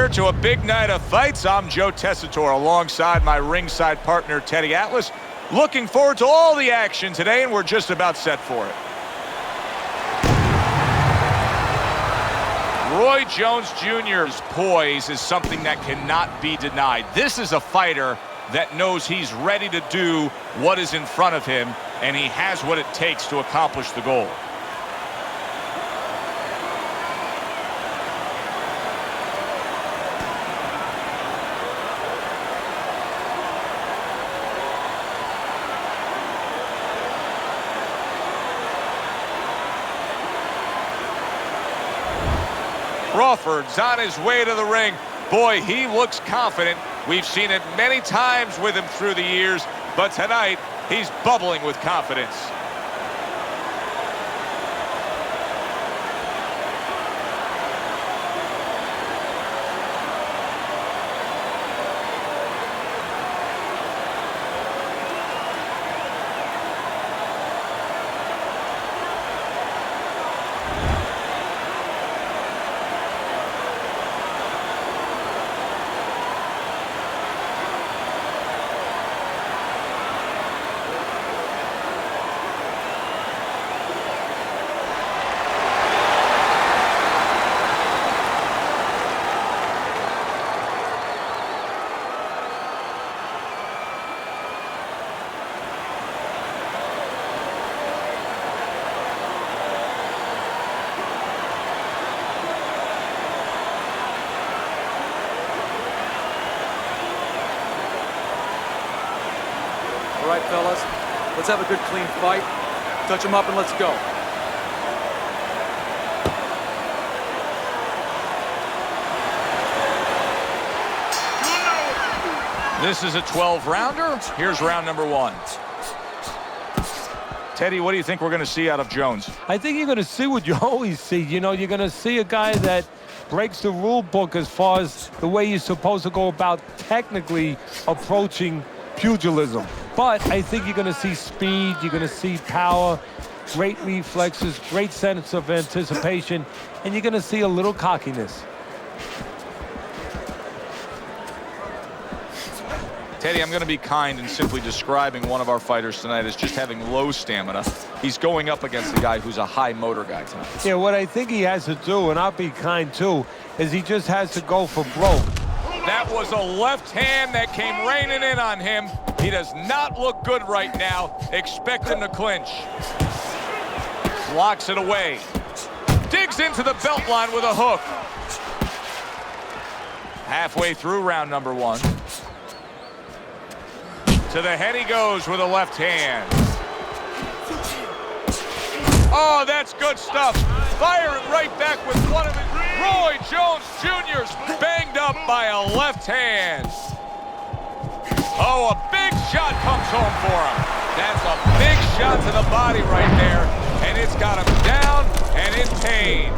here to a big night of fights. I'm Joe Tessitore alongside my ringside partner, Teddy Atlas. Looking forward to all the action today, and we're just about set for it. Roy Jones Jr.'s poise is something that cannot be denied. This is a fighter that knows he's ready to do what is in front of him, and he has what it takes to accomplish the goal. Crawford's on his way to the ring. Boy, he looks confident. We've seen it many times with him through the years, but tonight, he's bubbling with confidence. All right, fellas, let's have a good, clean fight. Touch him up and let's go. This is a 12-rounder. Here's round number one. Teddy, what do you think we're going to see out of Jones? I think you're going to see what you always see. You know, you're going to see a guy that breaks the rule book as far as the way you're supposed to go about technically approaching pugilism. But I think you're going to see speed, you're going to see power, great reflexes, great sense of anticipation, and you're going to see a little cockiness. Teddy, I'm going to be kind in simply describing one of our fighters tonight as just having low stamina. He's going up against a guy who's a high motor guy tonight. Yeah, what I think he has to do, and I'll be kind too, is he just has to go for broke. That was a left hand that came raining in on him. He does not look good right now. Expect him to clinch. Blocks it away. Digs into the belt line with a hook. Halfway through round number one. To the head he goes with a left hand. Oh, that's good stuff. Firing right back with one of his. Roy Jones Jr.'s banged up by a left hand. Oh, a big shot comes home for him. That's a big shot to the body right there, and it's got him down and in pain.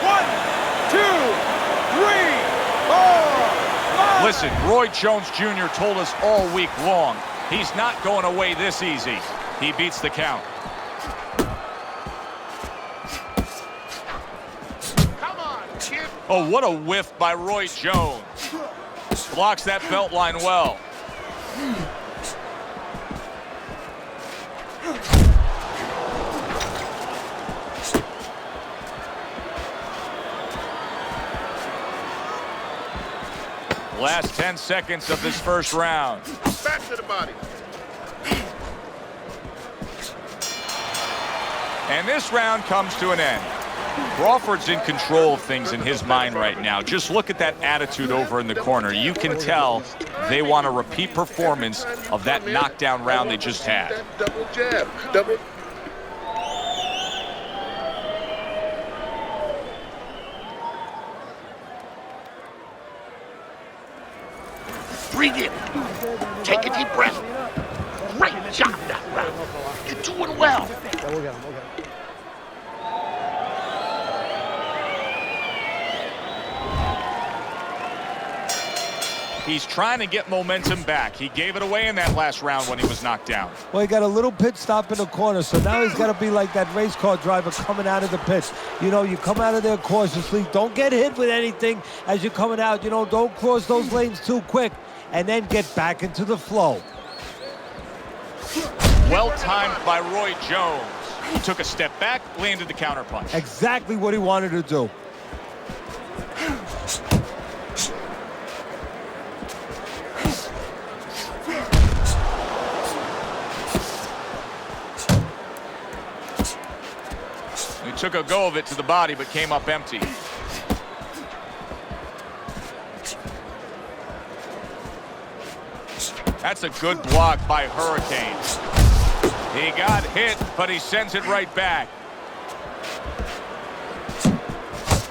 One, two, three, four, five. Listen, Roy Jones Jr. told us all week long, he's not going away this easy. He beats the count. Come on, kid. Oh, what a whiff by Roy Jones. Blocks that belt line well. Last 10 seconds of this first round. Back to the body. And this round comes to an end. Crawford's in control of things in his mind right now. Just look at that attitude over in the corner. You can tell they want a repeat performance of that knockdown round they just had. Double jab. Double. Breathe in. Take a deep breath. Great job that round. You're doing well. He's trying to get momentum back. He gave it away in that last round when he was knocked down. Well, he got a little pit stop in the corner, so now he's got to be like that race car driver coming out of the pits. You know, you come out of there cautiously. Don't get hit with anything as you're coming out. You know, don't cross those lanes too quick, and then get back into the flow. Well timed by Roy Jones. He took a step back, landed the counterpunch. Exactly what he wanted to do. He took a go of it to the body, but came up empty. That's a good block by Hurricane. He got hit, but he sends it right back.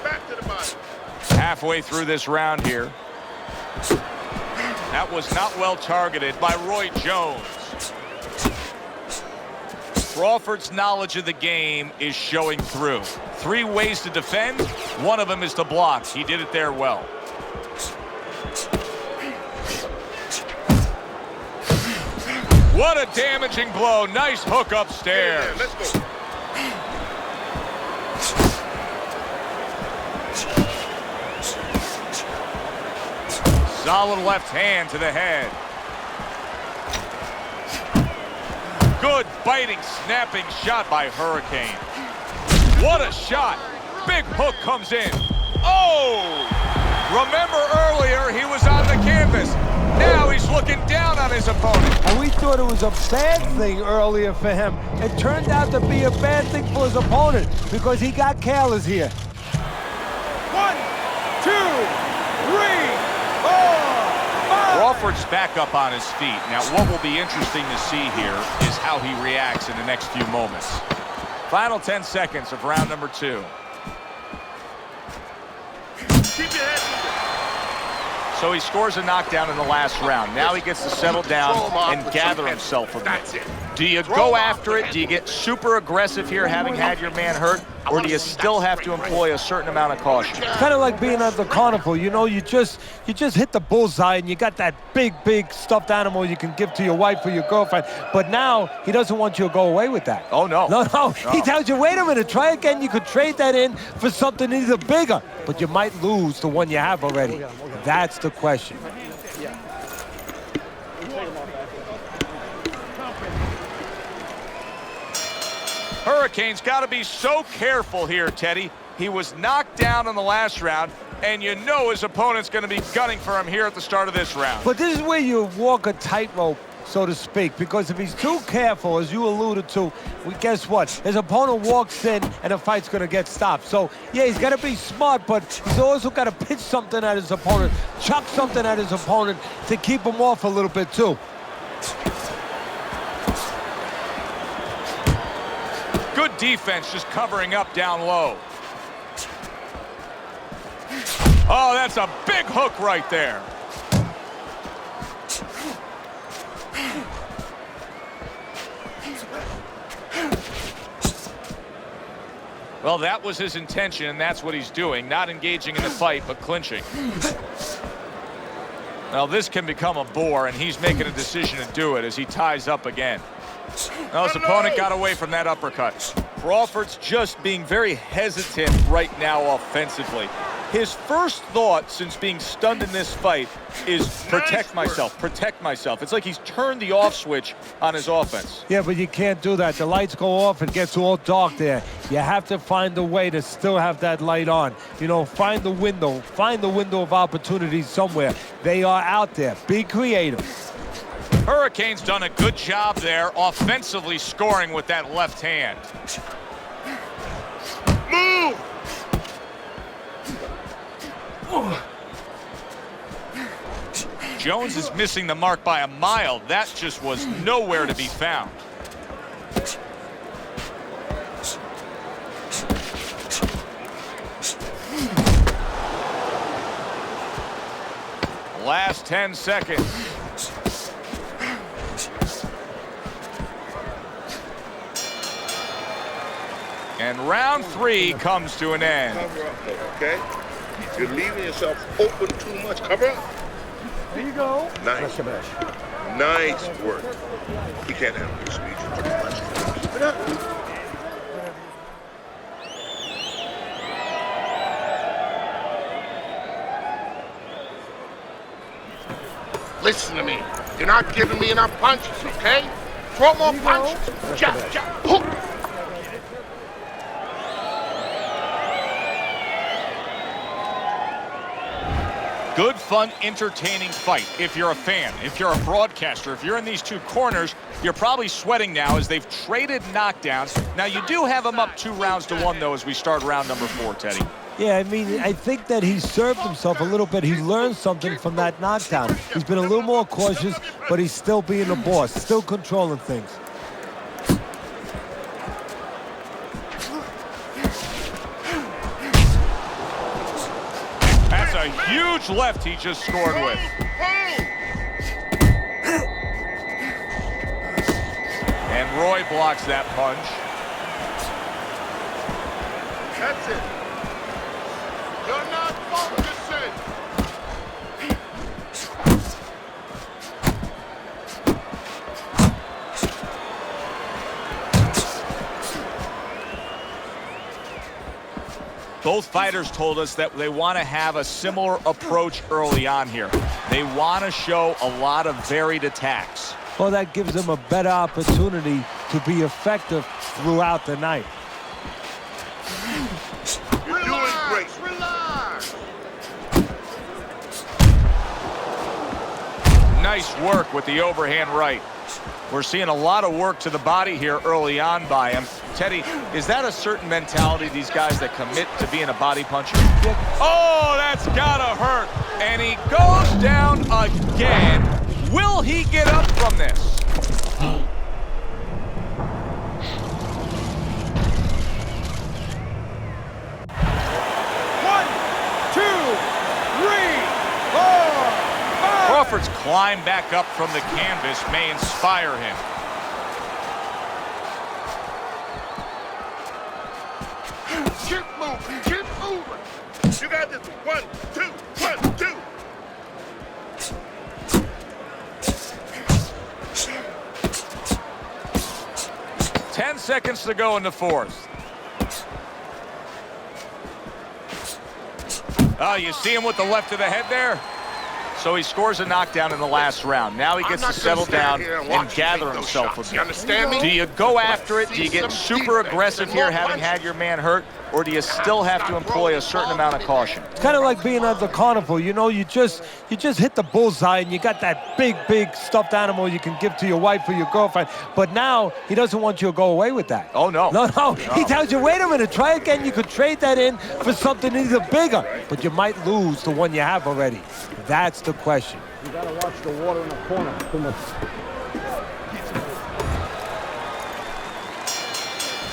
Back to the body. Halfway through this round here. That was not well targeted by Roy Jones. Crawford's knowledge of the game is showing through. 3 ways to defend. One of them is to block. He did it there well. What a damaging blow. Nice hook upstairs. Yeah, let's go. Solid left hand to the head. Good biting, snapping shot by Hurricane. What a shot. Big hook comes in. Oh! Remember earlier he was on the canvas. Now he's looking down on his opponent. And we thought it was a bad thing earlier for him. It turned out to be a bad thing for his opponent because he got careless here. 1, 2, 3, 4, 5. Crawford's back up on his feet. Now what will be interesting to see here is how he reacts in the next few moments. Final 10 seconds of round number 2. Keep your head moving. So he scores a knockdown in the last round. Now he gets to settle down and gather himself a bit. That's it. Do you go after it? Do you get super aggressive here, having had your man hurt? Or do you still have to employ a certain amount of caution? It's kind of like being at the carnival. You know, you just hit the bullseye and you got that big stuffed animal you can give to your wife or your girlfriend. But now he doesn't want you to go away with that. Oh, no. No. He tells you, wait a minute, try again. You could trade that in for something either bigger. But you might lose the one you have already. That's the question. Hurricane's got to be so careful here, Teddy. He was knocked down in the last round, and you know his opponent's going to be gunning for him here at the start of this round. But this is where you walk a tightrope, so to speak, because if he's too careful, as you alluded to, guess what? His opponent walks in, and the fight's going to get stopped. So, yeah, he's got to be smart, but he's also got to pitch something at his opponent, chuck something at his opponent to keep him off a little bit, too. Good defense, just covering up down low. Oh, that's a big hook right there. Well, that was his intention, and that's what he's doing. Not engaging in the fight, but clinching. Well, this can become a bore, and he's making a decision to do it as he ties up again. Well, his opponent got away from that uppercut. Crawford's just being very hesitant right now offensively. His first thought since being stunned in this fight is protect myself, protect myself. It's like he's turned the off switch on his offense. Yeah, but you can't do that. The lights go off, it gets all dark there. You have to find a way to still have that light on. You know, find the window of opportunity somewhere. They are out there. Be creative. Hurricane's done a good job there, offensively scoring with that left hand. Move! Jones is missing the mark by a mile. That just was nowhere to be found. Last 10 seconds. And round 3 comes to an end. Cover up there, okay? You're leaving yourself open too much. Cover up. There you go. Nice. Nice work. He can't handle your speed. Keep it up. Listen to me. You're not giving me enough punches, okay? Throw more punches. Jab, jab, hook. Good, fun, entertaining fight if you're a fan, if you're a broadcaster, if you're in these two corners, you're probably sweating now as they've traded knockdowns. Now, you do have them up 2-1 though, as we start round number 4, Teddy. Yeah, I mean, I think that he served himself a little bit. He learned something from that knockdown. He's been a little more cautious, but he's still being a boss, still controlling things. That's a huge left he just scored with. And Roy blocks that punch. That's it. You're not focusing. Both fighters told us that they want to have a similar approach early on here. They want to show a lot of varied attacks. Well, that gives them a better opportunity to be effective throughout the night. You're doing great. Relax. Nice work with the overhand right. We're seeing a lot of work to the body here early on by him. Teddy, is that a certain mentality, these guys that commit to being a body puncher? Oh, that's gotta hurt. And he goes down again. Will he get up from this? One, two, three, four, five. Crawford's climb back up from the canvas may inspire him. Keep moving. Keep moving. You got this. 1, 2, 1, 2. Ten seconds to go in the fourth. Oh, you see him with the left of the head there? So he scores a knockdown in the last round. Now he gets to settle down and gather himself a bit. You understand me? Do you go after it? Do you get super aggressive here, having had your man hurt? Or do you still have to employ a certain amount of caution? It's kind of like being at the carnival. You know, you just hit the bullseye and you got that big stuffed animal you can give to your wife or your girlfriend. But now he doesn't want you to go away with that. Oh, no. No. He tells you, wait a minute, try again. You could trade that in for something either bigger, but you might lose the one you have already. That's the question. You gotta watch the water in the corner. Too much.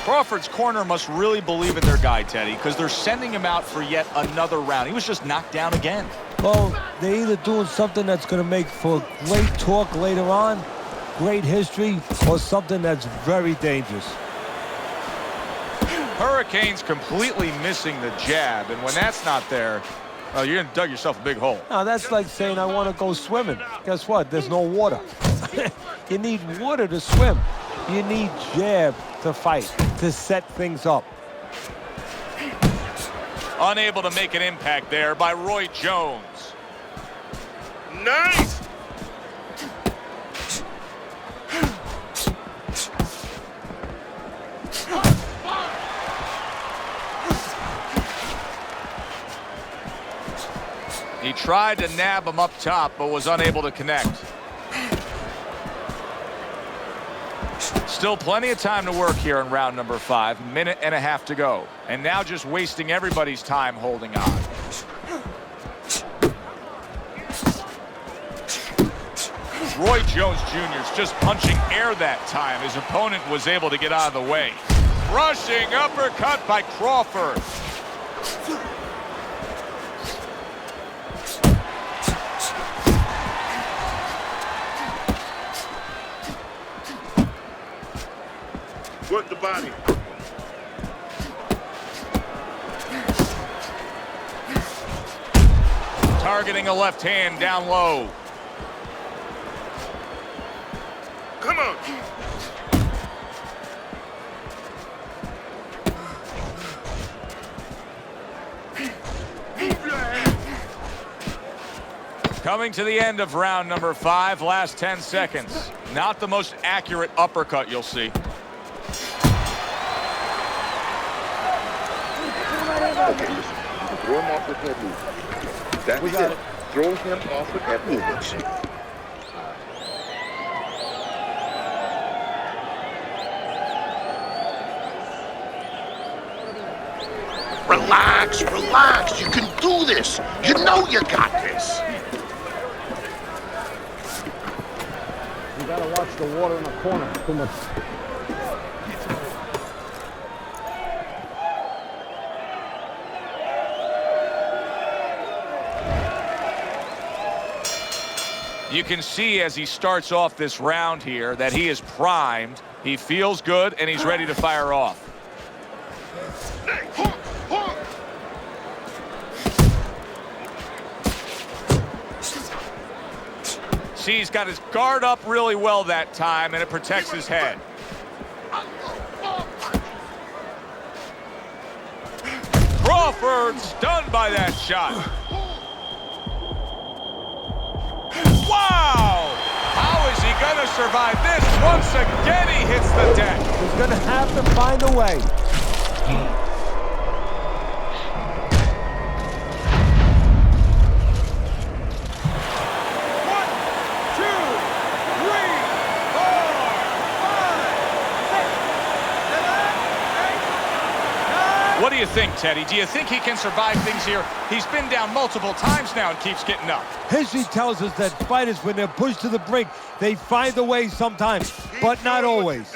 Crawford's corner must really believe in their guy, Teddy, because they're sending him out for yet another round. He was just knocked down again. Well, they're either doing something that's going to make for great talk later on, great history, or something that's very dangerous. Hurricane's completely missing the jab, and when that's not there, well, you're going to dug yourself a big hole. Now, that's like saying, I want to go swimming. Guess what? There's no water. You need water to swim. You need jab to fight, to set things up. Unable to make an impact there by Roy Jones. Nice. He tried to nab him up top, but was unable to connect. Still plenty of time to work here in round number 5. Minute and a half to go. And now just wasting everybody's time holding on. Roy Jones Jr. is just punching air that time. His opponent was able to get out of the way. Rushing uppercut by Crawford. Work the body. Targeting a left hand down low. Come on. Move your hands. Coming to the end of round number 5, last 10 seconds. Not the most accurate uppercut you'll see. Okay, listen. You can throw him off with head movement. That's it. Throw him off with head movements. Relax, relax. You can do this. You know you got this. You gotta watch the water in the corner. Too much. You can see as he starts off this round here that he is primed, he feels good, and he's ready to fire off. See, he's got his guard up really well that time, and it protects his head. Crawford stunned by that shot. Wow! How is he going to survive this? Once again, he hits the deck. He's going to have to find a way. What do you think, Teddy? Do you think he can survive things here? He's been down multiple times now and keeps getting up. History tells us that fighters, when they're pushed to the brink, they find a way sometimes, but not always.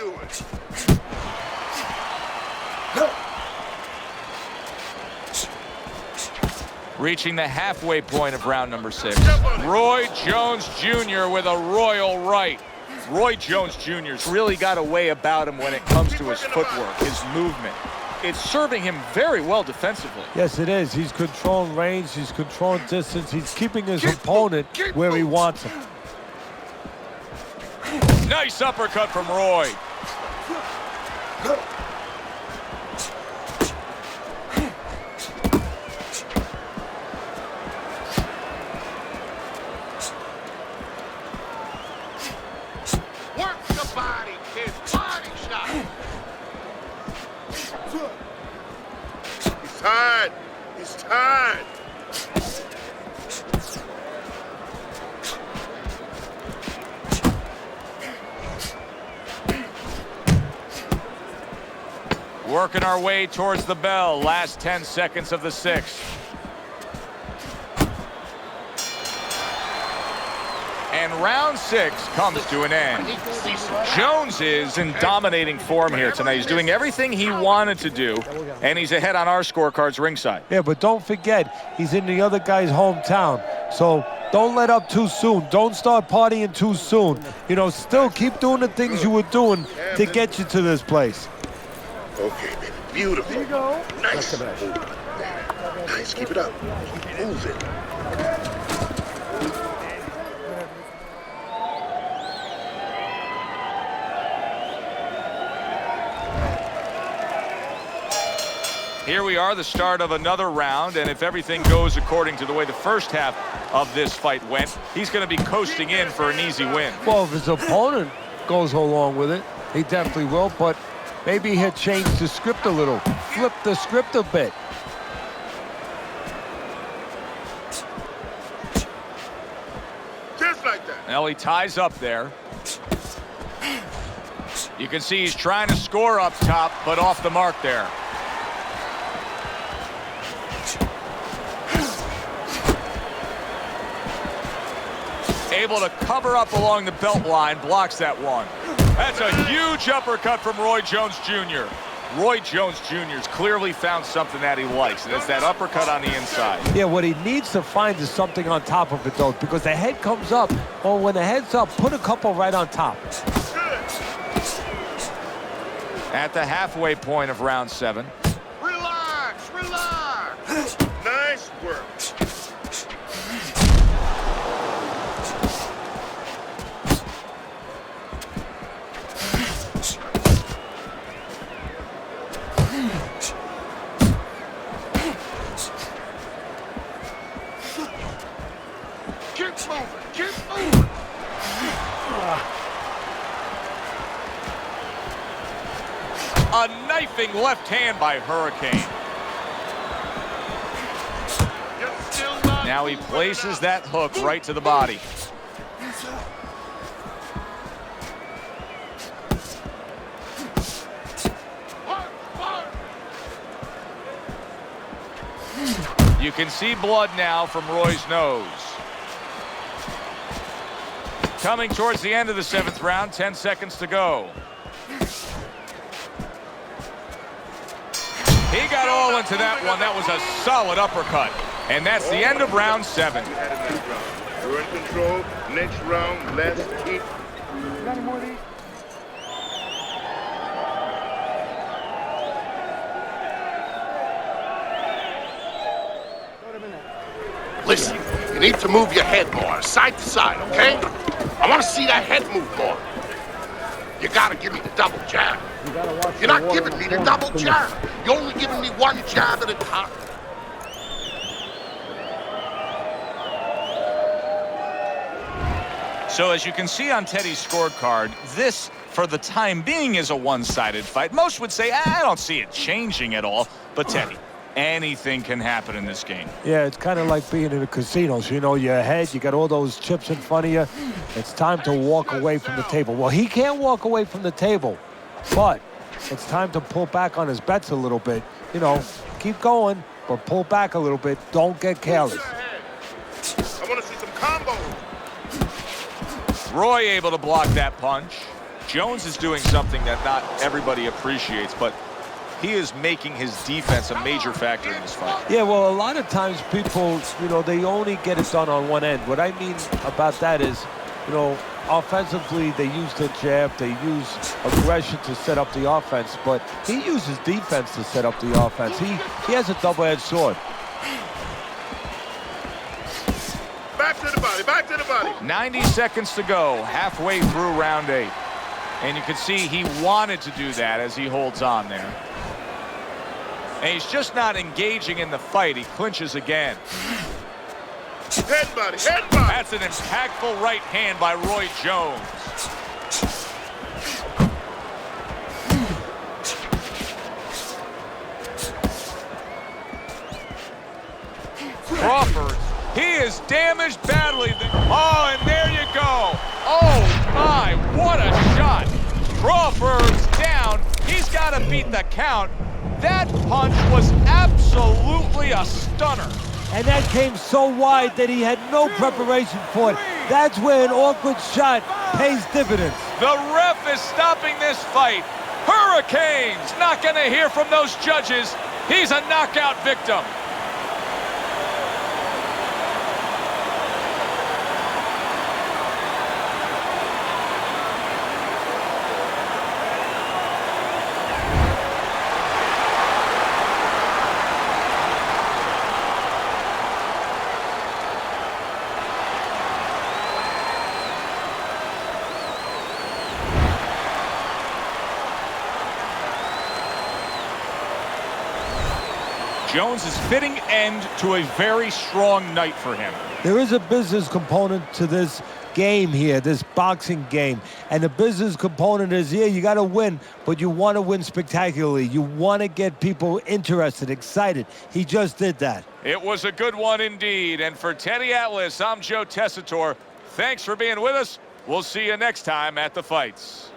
Reaching the halfway point of round number 6. Roy Jones Jr. with a royal right. Roy Jones Jr.'s really got a way about him when it comes to his footwork, his movement. It's serving him very well defensively. Yes, it is. He's controlling range. He's controlling distance. He's keeping his opponent where he wants him. Nice uppercut from Roy. Work the body, kid. Body shot. He's tired. He's tired. Working our way towards the bell. Last 10 seconds of the 6th. And round 6 comes to an end. Jones is in dominating form here tonight. He's doing everything he wanted to do, and he's ahead on our scorecards ringside. Yeah, but don't forget, he's in the other guy's hometown. So don't let up too soon. Don't start partying too soon. You know, still keep doing the things you were doing to get you to this place. Okay, baby. Beautiful. There you go. Nice. Nice. Keep it up. Move it. Here we are, the start of another round, and if everything goes according to the way the first half of this fight went, he's going to be coasting in for an easy win. Well, if his opponent goes along with it, he definitely will, but maybe he'll change the script a little, flip the script a bit. Just like that. Well, he ties up there. You can see he's trying to score up top, but off the mark there. Able to cover up along the belt line, blocks that one. That's a huge uppercut from Roy Jones Jr. Roy Jones Jr.'s clearly found something that he likes, and it's that uppercut on the inside. Yeah, what he needs to find is something on top of it, though, because the head comes up. Well, when the head's up, put a couple right on top. At the halfway point of round 7. Relax, relax. Nice work. Keep moving. Keep moving. A knifing left hand by Hurricane. You're still not Now he moving places enough. that hook right to the body. You can see blood now from Roy's nose. Coming towards the end of the 7th round, 10 seconds to go. He got all into that one. That was a solid uppercut. And that's the end of round 7. You're in control. Next round, let's keep. Got any more of these? Throw them in there. Listen, you need to move your head more, side to side, okay? I want to see that head move more. You gotta give me the double jab. You gotta watch You're the not water giving in me the the corner. double jab. You're only giving me one jab at a time. So as you can see on Teddy's scorecard, this, for the time being, is a one-sided fight. Most would say, I don't see it changing at all. But Teddy, anything can happen in this game. Yeah, it's kind of like being in a casino. So, you know, you're ahead, you got all those chips in front of you. It's time to walk away from the table. Well, he can't walk away from the table, but it's time to pull back on his bets a little bit. You know, keep going, but pull back a little bit. Don't get careless. I want to see some combos. Roy able to block that punch. Jones is doing something that not everybody appreciates, but he is making his defense a major factor in this fight. Yeah, well, a lot of times people, you know, they only get it done on one end. What I mean about that is, you know, offensively, they use the jab, they use aggression to set up the offense, but he uses defense to set up the offense. He has a double-edged sword. Back to the body, back to the body. 90 seconds to go, halfway through round 8. And you can see he wanted to do that as he holds on there. And he's just not engaging in the fight. He clinches again. Head body, head body. That's an impactful right hand by Roy Jones. Crawford, he is damaged badly. Oh, and there you go. Oh, my, what a shot. Crawford's down. He's got to beat the count. That punch was absolutely a stunner. And that came so wide that he had no preparation for it. That's where an awkward shot pays dividends. The ref is stopping this fight. Hurricane's not going to hear from those judges. He's a knockout victim. Jones' fitting end to a very strong night for him. There is a business component to this game here, this boxing game. And the business component is, yeah, you got to win, but you want to win spectacularly. You want to get people interested, excited. He just did that. It was a good one indeed. And for Teddy Atlas, I'm Joe Tessitore. Thanks for being with us. We'll see you next time at the fights.